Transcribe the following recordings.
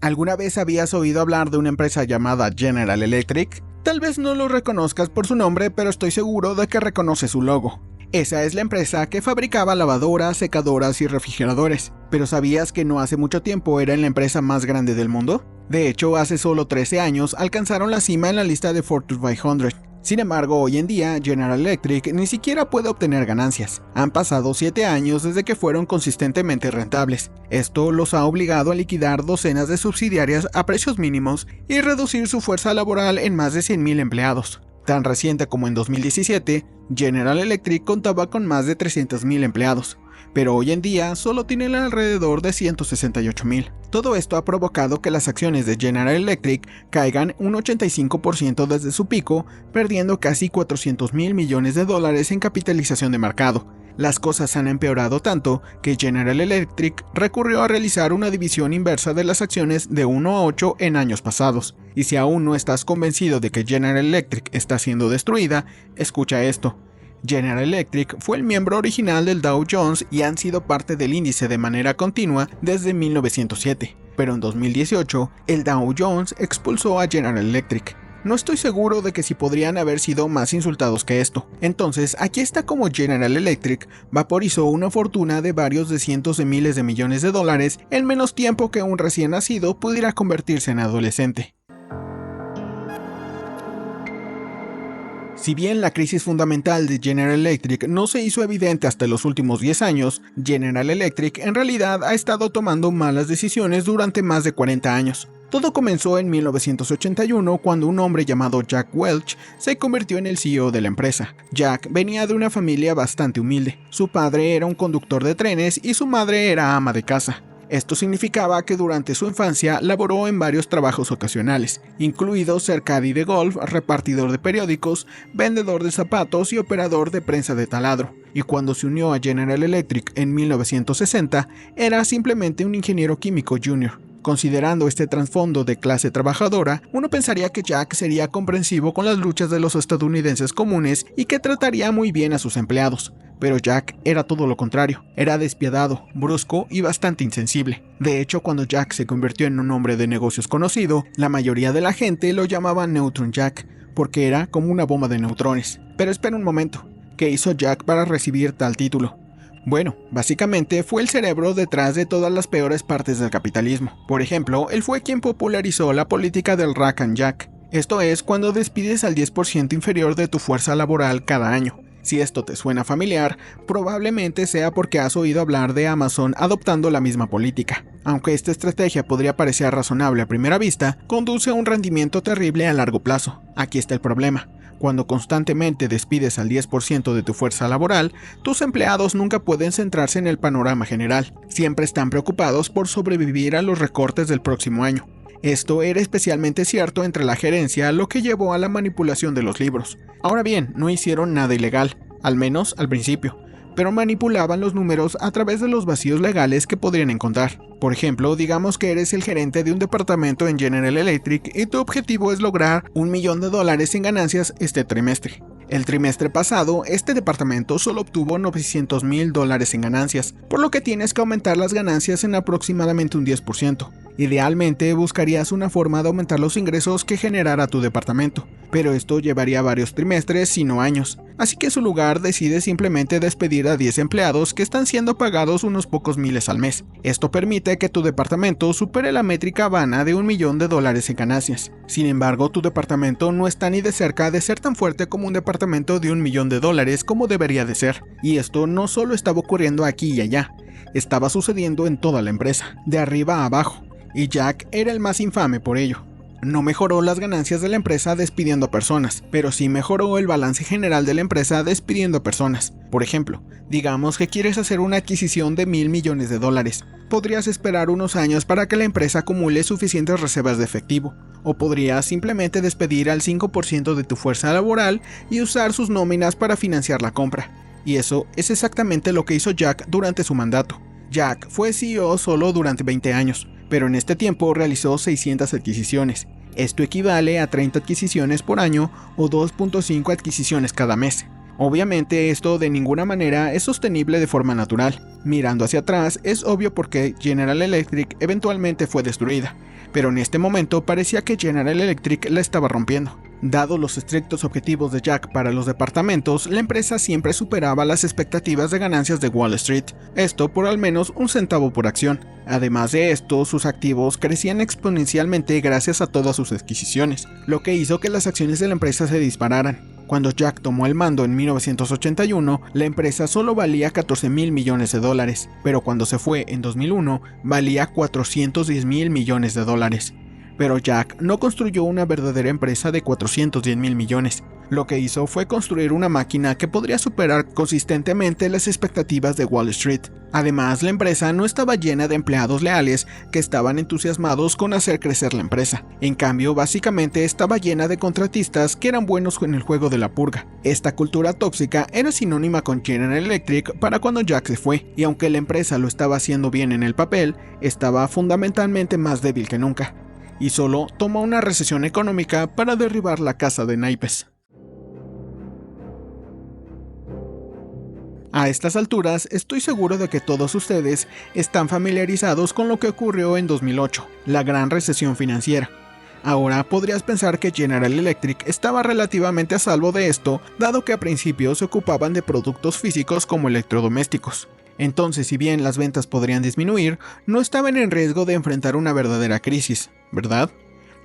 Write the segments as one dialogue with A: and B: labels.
A: ¿Alguna vez habías oído hablar de una empresa llamada General Electric? Tal vez no lo reconozcas por su nombre, pero estoy seguro de que reconoces su logo. Esa es la empresa que fabricaba lavadoras, secadoras y refrigeradores. ¿Pero sabías que no hace mucho tiempo era la empresa más grande del mundo? De hecho, hace solo 13 años alcanzaron la cima en la lista de Fortune 500. Sin embargo, hoy en día, General Electric ni siquiera puede obtener ganancias. Han pasado 7 años desde que fueron consistentemente rentables. Esto los ha obligado a liquidar docenas de subsidiarias a precios mínimos y reducir su fuerza laboral en más de 100,000 empleados. Tan reciente como en 2017, General Electric contaba con más de 300,000 empleados, pero hoy en día solo tienen alrededor de 168,000. Todo esto ha provocado que las acciones de General Electric caigan un 85% desde su pico, perdiendo casi 400,000 millones de dólares en capitalización de mercado. Las cosas han empeorado tanto que General Electric recurrió a realizar una división inversa de las acciones de 1 a 8 en años pasados. Y si aún no estás convencido de que General Electric está siendo destruida, escucha esto. General Electric fue el miembro original del Dow Jones y han sido parte del índice de manera continua desde 1907. Pero en 2018, el Dow Jones expulsó a General Electric. No estoy seguro de que si podrían haber sido más insultados que esto. Entonces, aquí está como General Electric vaporizó una fortuna de varios de cientos de miles de millones de dólares en menos tiempo que un recién nacido pudiera convertirse en adolescente. Si bien la crisis fundamental de General Electric no se hizo evidente hasta los últimos 10 años, General Electric en realidad ha estado tomando malas decisiones durante más de 40 años. Todo comenzó en 1981 cuando un hombre llamado Jack Welch se convirtió en el CEO de la empresa. Jack venía de una familia bastante humilde. Su padre era un conductor de trenes y su madre era ama de casa. Esto significaba que durante su infancia laboró en varios trabajos ocasionales, incluidos ser caddy de golf, repartidor de periódicos, vendedor de zapatos y operador de prensa de taladro. Y cuando se unió a General Electric en 1960, era simplemente un ingeniero químico junior. Considerando este trasfondo de clase trabajadora, uno pensaría que Jack sería comprensivo con las luchas de los estadounidenses comunes y que trataría muy bien a sus empleados. Pero Jack era todo lo contrario, era despiadado, brusco y bastante insensible. De hecho, cuando Jack se convirtió en un hombre de negocios conocido, la mayoría de la gente lo llamaba Neutron Jack, porque era como una bomba de neutrones. Pero espera un momento, ¿qué hizo Jack para recibir tal título? Bueno, básicamente fue el cerebro detrás de todas las peores partes del capitalismo. Por ejemplo, él fue quien popularizó la política del Rack and Jack. Esto es cuando despides al 10% inferior de tu fuerza laboral cada año. Si esto te suena familiar, probablemente sea porque has oído hablar de Amazon adoptando la misma política. Aunque esta estrategia podría parecer razonable a primera vista, conduce a un rendimiento terrible a largo plazo. Aquí está el problema. Cuando constantemente despides al 10% de tu fuerza laboral, tus empleados nunca pueden centrarse en el panorama general. Siempre están preocupados por sobrevivir a los recortes del próximo año. Esto era especialmente cierto entre la gerencia, lo que llevó a la manipulación de los libros. Ahora bien, no hicieron nada ilegal, al menos al principio, pero manipulaban los números a través de los vacíos legales que podrían encontrar. Por ejemplo, digamos que eres el gerente de un departamento en General Electric y tu objetivo es lograr $1 millón en ganancias este trimestre. El trimestre pasado, este departamento solo obtuvo $900,000 en ganancias, por lo que tienes que aumentar las ganancias en aproximadamente un 10%. Idealmente buscarías una forma de aumentar los ingresos que generara tu departamento, pero esto llevaría varios trimestres, si no años. Así que en su lugar decides simplemente despedir a 10 empleados que están siendo pagados unos pocos miles al mes. Esto permite que tu departamento supere la métrica vana de $1 millón en ganancias. Sin embargo, tu departamento no está ni de cerca de ser tan fuerte como un departamento de $1 millón como debería de ser. Y esto no solo estaba ocurriendo aquí y allá, estaba sucediendo en toda la empresa, de arriba a abajo. Y Jack era el más infame por ello. No mejoró las ganancias de la empresa despidiendo a personas, pero sí mejoró el balance general de la empresa despidiendo a personas. Por ejemplo, digamos que quieres hacer una adquisición de $1,000 millones. Podrías esperar unos años para que la empresa acumule suficientes reservas de efectivo, o podrías simplemente despedir al 5% de tu fuerza laboral y usar sus nóminas para financiar la compra. Y eso es exactamente lo que hizo Jack durante su mandato. Jack fue CEO solo durante 20 años, pero en este tiempo realizó 600 adquisiciones. Esto equivale a 30 adquisiciones por año o 2.5 adquisiciones cada mes. Obviamente esto de ninguna manera es sostenible de forma natural. Mirando hacia atrás es obvio por qué General Electric eventualmente fue destruida, pero en este momento parecía que General Electric la estaba rompiendo. Dado los estrictos objetivos de Jack para los departamentos, la empresa siempre superaba las expectativas de ganancias de Wall Street, esto por al menos un centavo por acción. Además de esto, sus activos crecían exponencialmente gracias a todas sus adquisiciones, lo que hizo que las acciones de la empresa se dispararan. Cuando Jack tomó el mando en 1981, la empresa solo valía $14,000 millones, pero cuando se fue en 2001, valía $410,000 millones. Pero Jack no construyó una verdadera empresa de $410,000 millones. Lo que hizo fue construir una máquina que podría superar consistentemente las expectativas de Wall Street. Además, la empresa no estaba llena de empleados leales que estaban entusiasmados con hacer crecer la empresa. En cambio, básicamente estaba llena de contratistas que eran buenos en el juego de la purga. Esta cultura tóxica era sinónima con General Electric para cuando Jack se fue, y aunque la empresa lo estaba haciendo bien en el papel, estaba fundamentalmente más débil que nunca. Y solo tomó una recesión económica para derribar la casa de naipes. A estas alturas, estoy seguro de que todos ustedes están familiarizados con lo que ocurrió en 2008, la gran recesión financiera. Ahora podrías pensar que General Electric estaba relativamente a salvo de esto, dado que a principio se ocupaban de productos físicos como electrodomésticos. Entonces, si bien las ventas podrían disminuir, no estaban en riesgo de enfrentar una verdadera crisis, ¿verdad?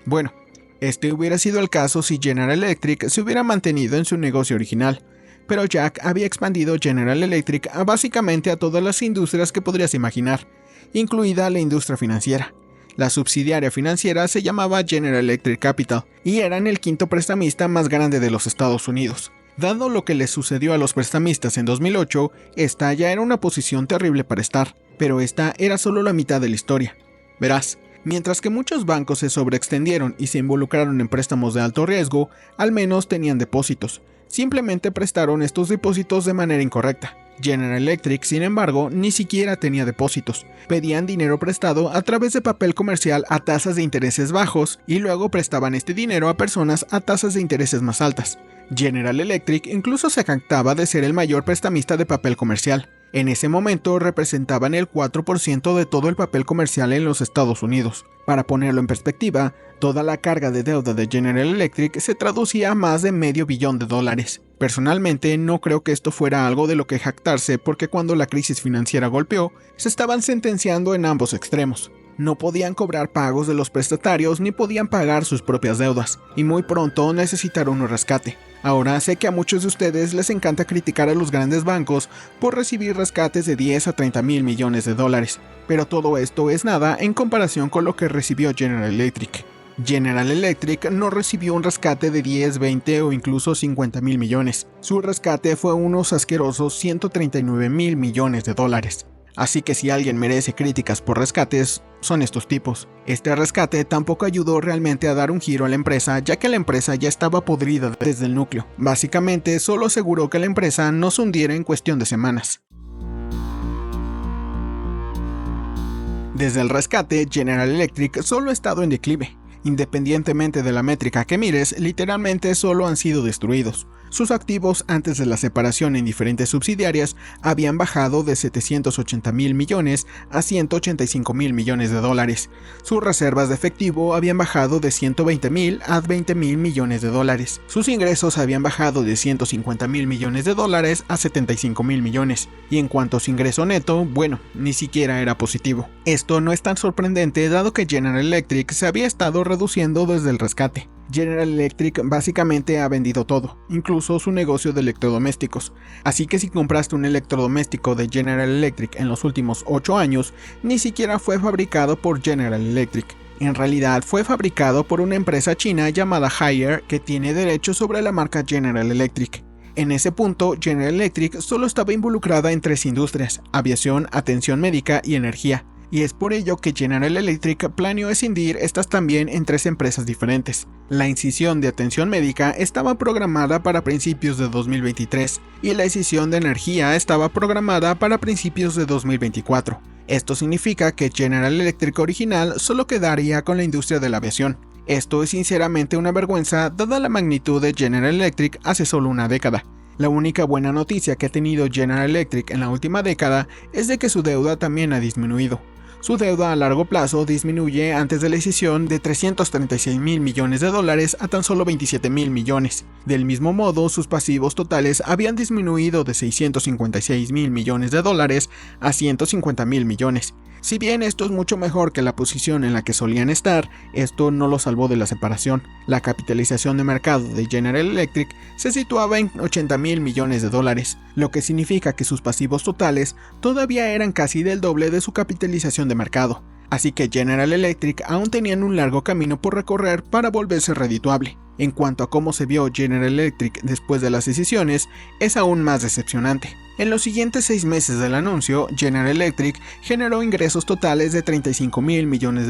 A: Bueno, este hubiera sido el caso si General Electric se hubiera mantenido en su negocio original, pero Jack había expandido General Electric básicamente a todas las industrias que podrías imaginar, incluida la industria financiera. La subsidiaria financiera se llamaba General Electric Capital y eran el quinto prestamista más grande de los Estados Unidos. Dado lo que les sucedió a los prestamistas en 2008, esta ya era una posición terrible para estar, pero esta era solo la mitad de la historia. Verás, mientras que muchos bancos se sobreextendieron y se involucraron en préstamos de alto riesgo, al menos tenían depósitos. Simplemente prestaron estos depósitos de manera incorrecta. General Electric, sin embargo, ni siquiera tenía depósitos. Pedían dinero prestado a través de papel comercial a tasas de intereses bajos y luego prestaban este dinero a personas a tasas de intereses más altas. General Electric incluso se jactaba de ser el mayor prestamista de papel comercial. En ese momento representaban el 4% de todo el papel comercial en los Estados Unidos. Para ponerlo en perspectiva, toda la carga de deuda de General Electric se traducía a más de $500 millones. Personalmente, no creo que esto fuera algo de lo que jactarse porque cuando la crisis financiera golpeó, se estaban sentenciando en ambos extremos. No podían cobrar pagos de los prestatarios ni podían pagar sus propias deudas, y muy pronto necesitaron un rescate. Ahora sé que a muchos de ustedes les encanta criticar a los grandes bancos por recibir rescates de 10 a 30 mil millones de dólares, pero todo esto es nada en comparación con lo que recibió General Electric. General Electric no recibió un rescate de 10, 20 o incluso 50 mil millones. Su rescate fue unos asquerosos 139 mil millones de dólares. Así que si alguien merece críticas por rescates, son estos tipos. Este rescate tampoco ayudó realmente a dar un giro a la empresa, ya que la empresa ya estaba podrida desde el núcleo. Básicamente, solo aseguró que la empresa no se hundiera en cuestión de semanas. Desde el rescate, General Electric solo ha estado en declive. Independientemente de la métrica que mires, literalmente solo han sido destruidos. Sus activos antes de la separación en diferentes subsidiarias habían bajado de 780 mil millones a 185 mil millones de dólares. Sus reservas de efectivo habían bajado de 120 mil a 20 mil millones de dólares. Sus ingresos habían bajado de 150 mil millones de dólares a 75 mil millones. Y en cuanto a su ingreso neto, bueno, ni siquiera era positivo. Esto no es tan sorprendente dado que General Electric se había estado reduciendo desde el rescate. General Electric básicamente ha vendido todo, incluso su negocio de electrodomésticos. Así que si compraste un electrodoméstico de General Electric en los últimos 8 años, ni siquiera fue fabricado por General Electric. En realidad fue fabricado por una empresa china llamada Haier que tiene derechos sobre la marca General Electric. En ese punto, General Electric solo estaba involucrada en 3 industrias: aviación, atención médica y energía. Y es por ello que General Electric planeó escindir estas también en 3 empresas diferentes. La incisión de atención médica estaba programada para principios de 2023 y la incisión de energía estaba programada para principios de 2024. Esto significa que General Electric original solo quedaría con la industria de la aviación. Esto es sinceramente una vergüenza dada la magnitud de General Electric hace solo una década. La única buena noticia que ha tenido General Electric en la última década es de que su deuda también ha disminuido. Su deuda a largo plazo disminuye antes de la escisión de $336 mil millones a tan solo $27 mil millones. Del mismo modo, sus pasivos totales habían disminuido de $656 mil millones a $150 mil millones. Si bien esto es mucho mejor que la posición en la que solían estar, esto no lo salvó de la separación. La capitalización de mercado de General Electric se situaba en $80 mil millones, lo que significa que sus pasivos totales todavía eran casi del doble de su capitalización de mercado. Así que General Electric aún tenían un largo camino por recorrer para volverse redituable. En cuanto a cómo se vio General Electric después de las decisiones, es aún más decepcionante. En los siguientes 6 meses del anuncio, General Electric generó ingresos totales de $35 mil millones,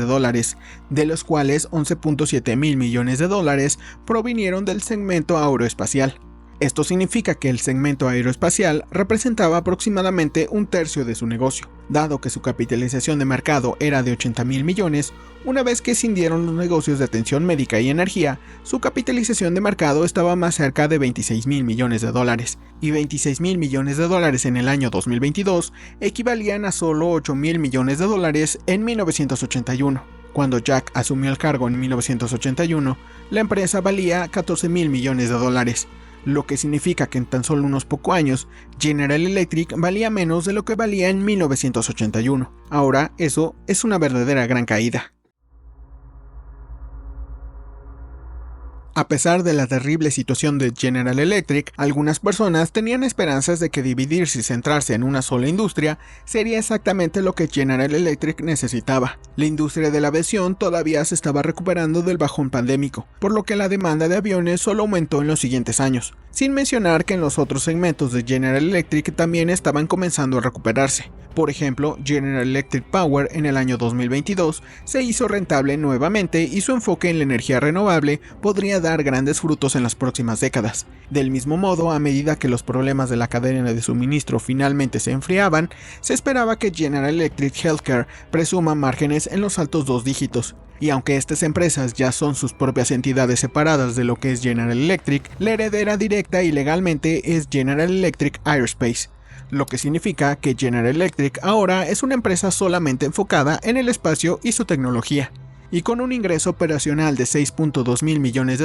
A: de los cuales $11.7 mil millones provinieron del segmento aeroespacial. Esto significa que el segmento aeroespacial representaba aproximadamente un tercio de su negocio. Dado que su capitalización de mercado era de $80 mil millones, una vez que escindieron los negocios de atención médica y energía, su capitalización de mercado estaba más cerca de $26 mil millones, y $26 mil millones en el año 2022 equivalían a solo $8 mil millones en 1981. Cuando Jack asumió el cargo en 1981, la empresa valía $14 mil millones, lo que significa que en tan solo unos pocos años, General Electric valía menos de lo que valía en 1981. Ahora, eso es una verdadera gran caída. A pesar de la terrible situación de General Electric, algunas personas tenían esperanzas de que dividirse y centrarse en una sola industria sería exactamente lo que General Electric necesitaba. La industria de la aviación todavía se estaba recuperando del bajón pandémico, por lo que la demanda de aviones solo aumentó en los siguientes años, sin mencionar que en los otros segmentos de General Electric también estaban comenzando a recuperarse. Por ejemplo, General Electric Power en el año 2022 se hizo rentable nuevamente y su enfoque en la energía renovable podría dar grandes frutos en las próximas décadas. Del mismo modo, a medida que los problemas de la cadena de suministro finalmente se enfriaban, se esperaba que General Electric Healthcare presuma márgenes en los altos 2 dígitos. Y aunque estas empresas ya son sus propias entidades separadas de lo que es General Electric, la heredera directa y legalmente es General Electric Aerospace, lo que significa que General Electric ahora es una empresa solamente enfocada en el espacio y su tecnología. Y con un ingreso operacional de $6.2 mil millones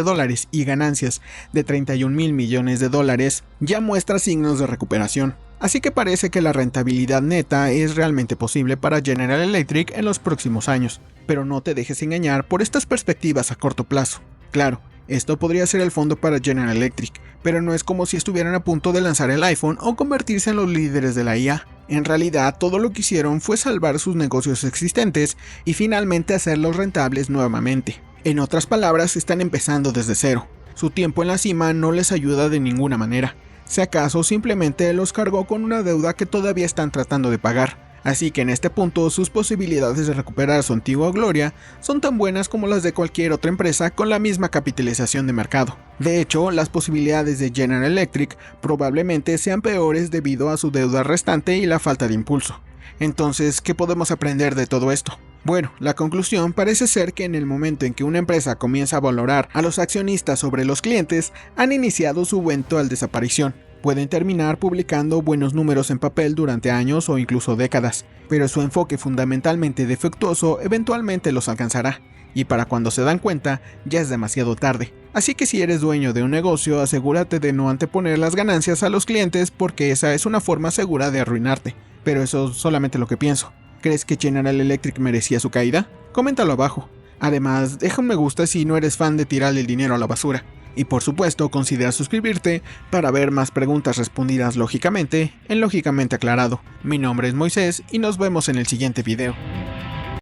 A: y ganancias de $31 mil millones, ya muestra signos de recuperación. Así que parece que la rentabilidad neta es realmente posible para General Electric en los próximos años. Pero no te dejes engañar por estas perspectivas a corto plazo. Claro, esto podría ser el fondo para General Electric, pero no es como si estuvieran a punto de lanzar el iPhone o convertirse en los líderes de la IA. En realidad, todo lo que hicieron fue salvar sus negocios existentes y finalmente hacerlos rentables nuevamente. En otras palabras, están empezando desde cero. Su tiempo en la cima no les ayuda de ninguna manera. Si acaso simplemente los cargó con una deuda que todavía están tratando de pagar. Así que en este punto sus posibilidades de recuperar su antigua gloria son tan buenas como las de cualquier otra empresa con la misma capitalización de mercado. De hecho, las posibilidades de General Electric probablemente sean peores debido a su deuda restante y la falta de impulso. Entonces, ¿qué podemos aprender de todo esto? Bueno, la conclusión parece ser que en el momento en que una empresa comienza a valorar a los accionistas sobre los clientes, han iniciado su eventual desaparición. Pueden terminar publicando buenos números en papel durante años o incluso décadas, pero su enfoque fundamentalmente defectuoso eventualmente los alcanzará, y para cuando se dan cuenta ya es demasiado tarde. Así que si eres dueño de un negocio, asegúrate de no anteponer las ganancias a los clientes porque esa es una forma segura de arruinarte. Pero eso es solamente lo que pienso. ¿Crees que General Electric merecía su caída? Coméntalo abajo. Además, deja un me gusta si no eres fan de tirar el dinero a la basura. Y por supuesto, considera suscribirte para ver más preguntas respondidas lógicamente en Lógicamente Aclarado. Mi nombre es Moisés y nos vemos en el siguiente video.